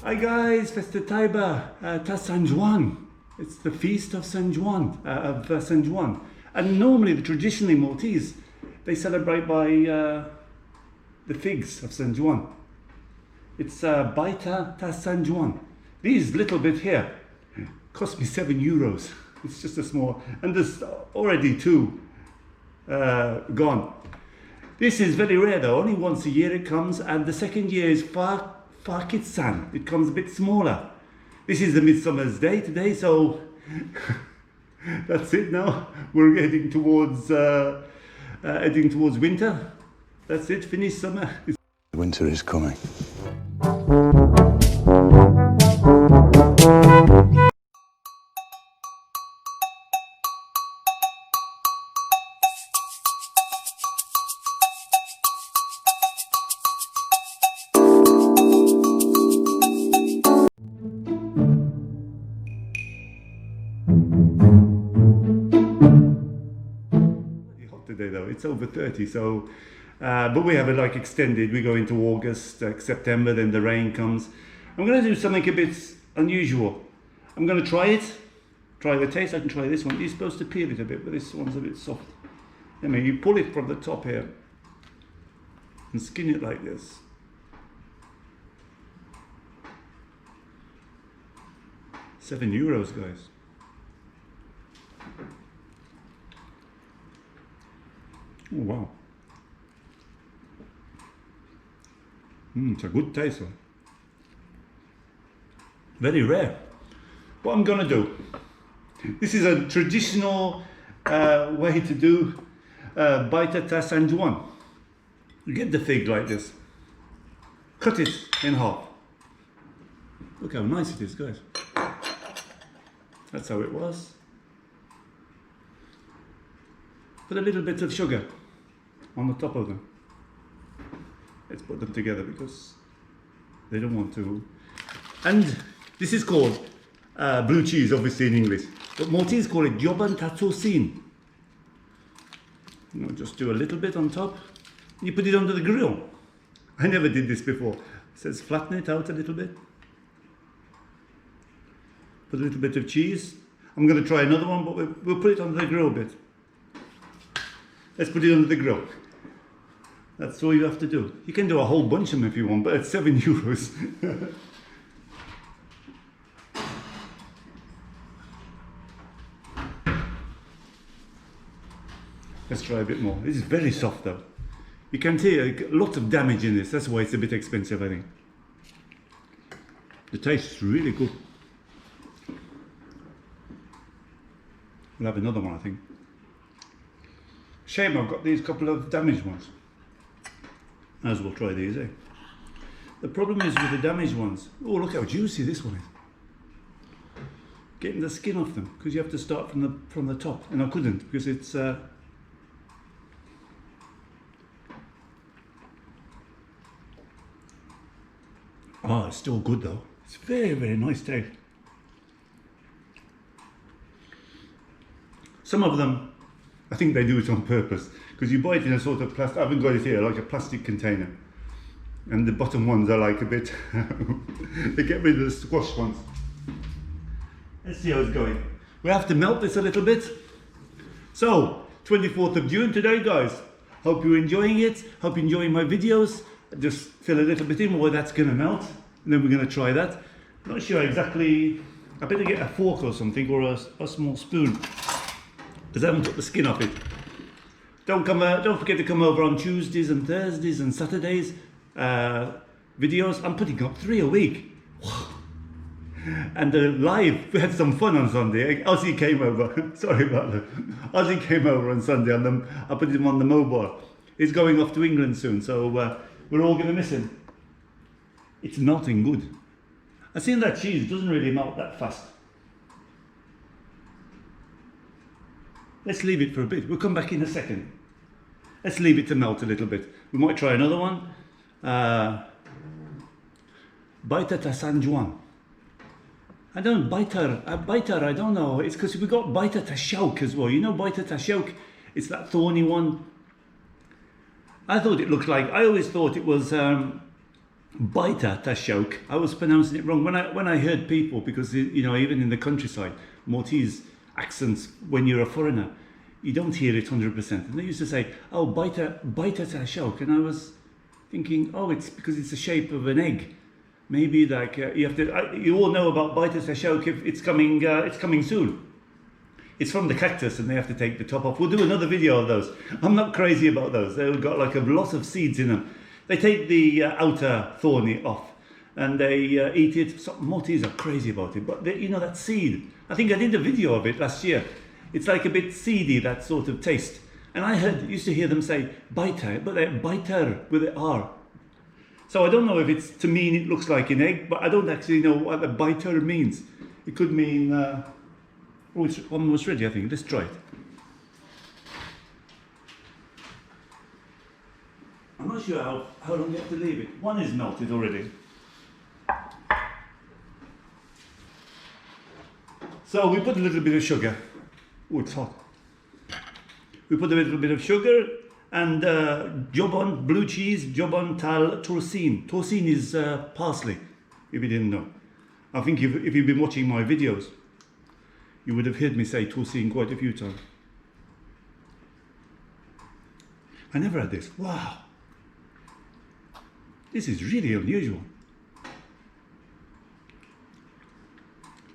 Hi guys, Festa Taiba, ta San Gwann. It's the feast of San Gwann, San Gwann. And normally, traditionally Maltese, they celebrate by the figs of San Gwann. It's Bajtar ta San Gwann. These little bit here cost me €7. It's just a small, and there's already two gone. This is very rare though, only once a year it comes, and the second year is farkizzan. It comes a bit smaller. This is the Midsummer's Day today, so that's it now. We're heading towards winter. That's it, finished summer. Winter is coming. Today though, it's over 30, so but we have it like extended. We go into August, September, then the rain comes. I'm going to do something a bit unusual. I'm going to try the taste. I can try this one. You're supposed to peel it a bit, but this one's a bit soft. I mean, you pull it from the top here and skin it like this. €7, guys. Oh wow. It's a good taste one. Very rare. What I'm gonna do, this is a traditional way to do Bajtar ta San Gwann. You get the fig like this, cut it in half. Look how nice it is, guys. That's how it was. Put a little bit of sugar on the top of them. Let's put them together because they don't want to. And this is called blue cheese, obviously in English, but Maltese call it joban tatosin. Just do a little bit on top. You put it under the grill. I never did this before. It says flatten it out a little bit. Put a little bit of cheese. I'm going to try another one, but we'll put it under the grill a bit. Let's put it under the grill. That's all you have to do. You can do a whole bunch of them if you want, but it's €7. Let's try a bit more. This is very soft though. You can see a lot of damage in this. That's why it's a bit expensive, I think. The taste is really good. We'll have another one, I think. Shame I've got these couple of damaged ones. Might as well try these, eh? The problem is with the damaged ones, oh look how juicy this one is. Getting the skin off them, because you have to start from the top, and I couldn't because it's oh, it's still good though. It's very, very nice taste. Some of them, I think they do it on purpose, because you buy it in a sort of plastic, I haven't got it here, like a plastic container. And the bottom ones are like a bit, they get rid of the squash ones. Let's see how it's going. We have to melt this a little bit. So, 24th of June today, guys. Hope you're enjoying it. Hope you're enjoying my videos. Just fill a little bit in while that's going to melt. And then we're going to try that. Not sure exactly, I better get a fork or something, or a small spoon, because I haven't got the skin off it. Don't forget to come over on Tuesdays and Thursdays and Saturdays. Videos. I'm putting up 3 a week. And live, we had some fun on Sunday. Ozzy came over. Sorry about that. Ozzy came over on Sunday, and I put him on the mobile. He's going off to England soon, so we're all going to miss him. It's melting good. I've seen that cheese doesn't really melt that fast. Let's leave it for a bit. We'll come back in a second. Let's leave it to melt a little bit. We might try another one. Bajtar ta San Gwann. I don't Bajtar, I don't know. It's because we got Bajtar ta Shauk as well. You know Bajtar ta Shauk? It's that thorny one. I thought it looked like, I always thought it was Bajtar tashauk. I was pronouncing it wrong when I heard people, because you know, even in the countryside, Maltese accents, when you're a foreigner, you don't hear it 100%. And they used to say, "Oh, Bajtar tashauk," and I was thinking, "Oh, it's because it's the shape of an egg. Maybe like you have to. You all know about Bajtar tashauk. If it's coming soon. It's from the cactus, and they have to take the top off. We'll do another video of those. I'm not crazy about those. They've got like a lot of seeds in them. They take the outer thorny off, and they eat it. Some Maltese are crazy about it, but they, you know, that seed. I think I did a video of it last year. It's like a bit seedy, that sort of taste. And I used to hear them say Bajtar, but they're Bajtar with an R. So I don't know if it's to mean it looks like an egg, but I don't actually know what the Bajtar means. It could mean. Oh, it's almost ready, I think. Let's try it. I'm not sure how long you have to leave it. One is melted already. So we put a little bit of sugar. Oh, it's hot. We put a little bit of sugar and jobon, blue cheese, jobon tal torsin. Torsin is parsley, if you didn't know. I think if you've been watching my videos, you would have heard me say torsin quite a few times. I never had this. Wow. This is really unusual.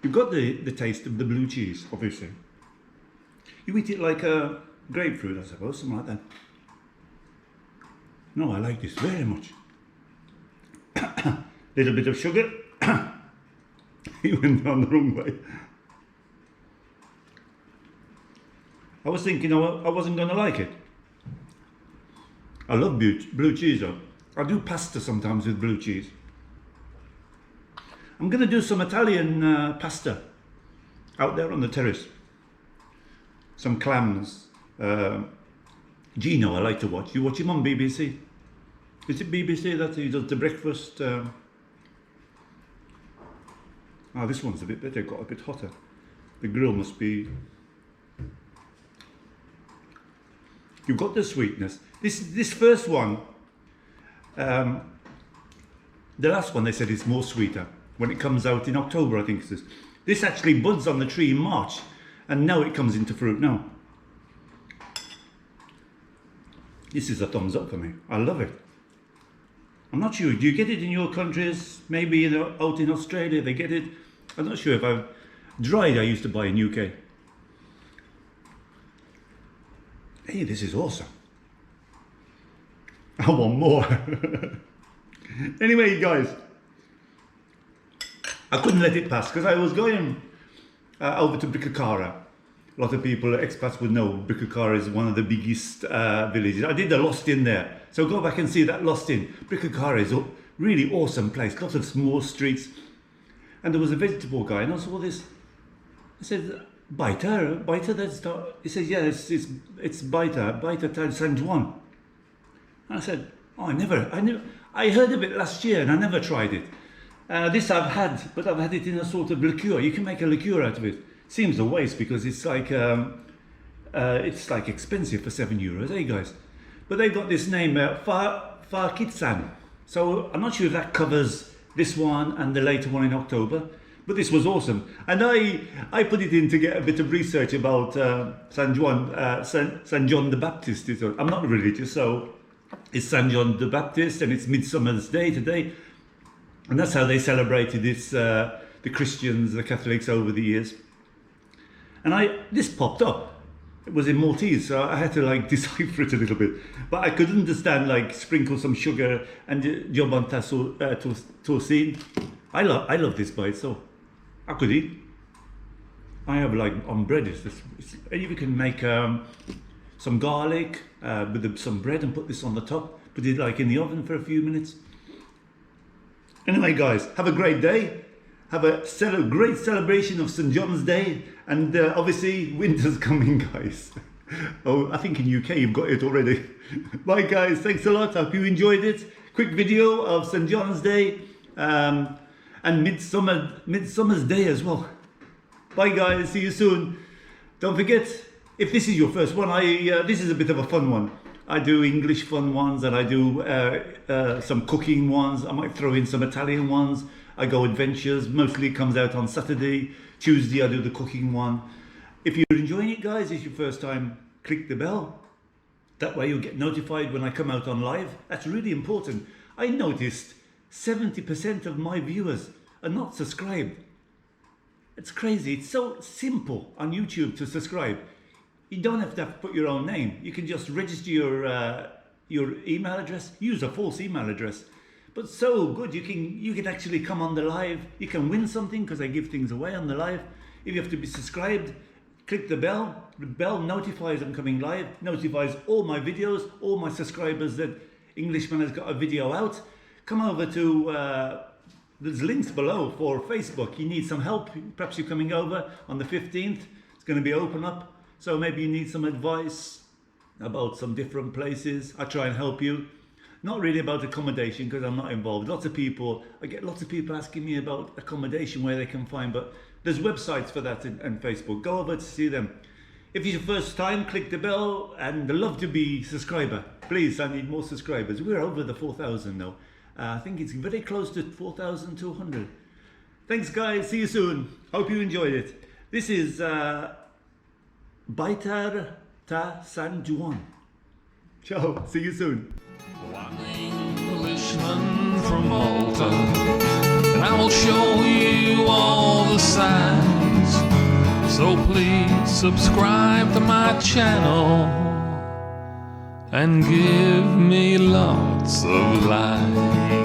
You've got the taste of the blue cheese, obviously. You eat it like a grapefruit, I suppose, something like that. No, I like this very much. Little bit of sugar. It went down the wrong way. I was thinking I wasn't going to like it. I love blue cheese though. I do pasta sometimes with blue cheese. I'm going to do some Italian pasta out there on the terrace. Some clams. Gino I like to watch. You watch him on BBC? Is it BBC that he does the breakfast? Oh, this one's a bit better, got a bit hotter. The grill must be... You've got the sweetness. This first one, the last one they said is more sweeter. When it comes out in October, I think it is. This actually buds on the tree in March, and now it comes into fruit now. This is a thumbs up for me. I love it. I'm not sure, do you get it in your countries? Maybe, you know, out in Australia they get it. I'm not sure if I've... Dried I used to buy in UK. Hey, this is awesome. I want more. Anyway, guys, I couldn't let it pass because I was going over to Brickakara. A lot of people, expats would know Brickakara is one of the biggest villages. I did a Lost In there, so go back and see that Lost In. Brickakara is a really awesome place, lots of small streets. And there was a vegetable guy, and I saw this. I said, Bajtar, that's not... He said, yeah, it's Bajtar San Gwann. And I said, oh, I heard of it last year and I never tried it. This I've had, but I've had it in a sort of liqueur. You can make a liqueur out of it. Seems a waste because it's like expensive for €7, eh guys? But they've got this name, farkizzan. So I'm not sure if that covers this one and the later one in October. But this was awesome, and I put it in to get a bit of research about San John the Baptist. I'm not religious, so it's San John the Baptist, and it's Midsummer's Day today, and that's how they celebrated this. The Christians, the Catholics over the years, and this popped up. It was in Maltese, so I had to like decipher it a little bit, but I could understand like sprinkle some sugar and jobon torsin. I love this by itself. I could eat. I have like on bread. You can make some garlic with some bread and put this on the top. Put it like in the oven for a few minutes. Anyway, guys, have a great day. Have a great celebration of St. John's Day, and obviously winter's coming, guys. Oh, I think in UK you've got it already. Bye, guys. Thanks a lot. Hope you enjoyed it. Quick video of St. John's Day. And Midsummer's Day as well. Bye guys, see you soon. Don't forget, if this is your first one, this is a bit of a fun one. I do English fun ones, and I do some cooking ones. I might throw in some Italian ones. I go adventures. Mostly it comes out on Saturday. Tuesday I do the cooking one. If you're enjoying it, guys, it's your first time, click the bell. That way you'll get notified when I come out on live. That's really important. I noticed 70% of my viewers are not subscribed. It's crazy. It's so simple on YouTube to subscribe. You don't have to put your own name. You can just register your email address. Use a false email address. But so good, you can actually come on the live. You can win something because I give things away on the live. If you have to be subscribed, click the bell. The bell notifies I'm coming live, notifies all my videos, all my subscribers that Englishman has got a video out. Come over to, there's links below for Facebook. You need some help, perhaps you're coming over on the 15th. It's going to be open up. So maybe you need some advice about some different places. I try and help you. Not really about accommodation because I'm not involved. I get lots of people asking me about accommodation where they can find, but there's websites for that and Facebook. Go over to see them. If it's your first time, click the bell, and I'd love to be a subscriber. Please, I need more subscribers. We're over the 4,000 now. I think it's very close to 4,200. Thanks, guys. See you soon. Hope you enjoyed it. This is Bajtar ta San Gwann. Ciao. See you soon. I'm an Englishman from Malta, and I will show you all the signs. So please subscribe to my channel and give me lots of likes.